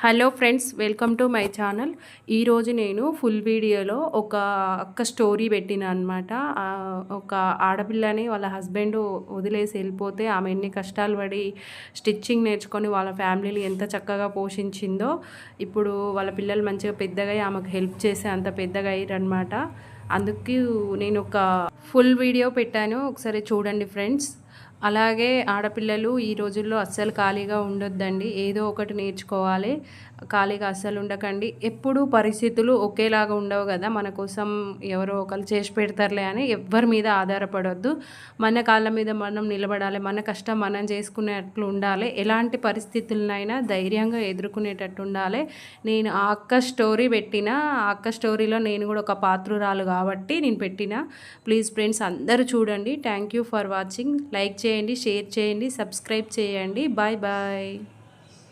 Hello friends, welcome to my channel. ఈరోజు నేను full వీడియోలో ఒక అక్క స్టోరీ పెట్టిన అనమాట. ఒక ఆడపిల్లని వాళ్ళ హస్బెండ్ వదిలేసి వెళ్ళిపోతే ఆమె ఎన్ని కష్టాలు పడి స్టిచ్చింగ్ నేర్చుకొని వాళ్ళ ఫ్యామిలీని ఎంత చక్కగా పోషించిందో, ఇప్పుడు వాళ్ళ పిల్లలు మంచిగా పెద్దగా ఆమెకు హెల్ప్ చేసే అంత పెద్దగా అయ్యారనమాట. అందుకు నేను ఒక ఫుల్ వీడియో పెట్టాను, ఒకసారి చూడండి ఫ్రెండ్స్. అలాగే ఆడపిల్లలు ఈ రోజుల్లో అస్సలు ఖాళీగా ఉండొద్దండి, ఏదో ఒకటి నేర్చుకోవాలి. ఖాళీగా అస్సలు ఉండకండి. ఎప్పుడూ పరిస్థితులు ఒకేలాగా ఉండవు కదా, మన కోసం ఎవరో ఒకరు చేసి పెడతారులే అని ఎవ్వరి మీద ఆధారపడొద్దు. మన కాళ్ళ మీద మనం నిలబడాలి, మన కష్టం మనం చేసుకునేట్లు ఉండాలి. ఎలాంటి పరిస్థితులనైనా ధైర్యంగా ఎదుర్కొనేటట్టు ఉండాలి. నేను ఆ అక్క స్టోరీ పెట్టిన, ఆ అక్క స్టోరీలో నేను కూడా ఒక పాత్రురాలు కాబట్టి నేను పెట్టిన. ప్లీజ్ ఫ్రెండ్స్ అందరూ చూడండి. Thank you for watching. Like చేయండి, షేర్ చేయండి, సబ్స్క్రైబ్ చేయండి. Bye bye.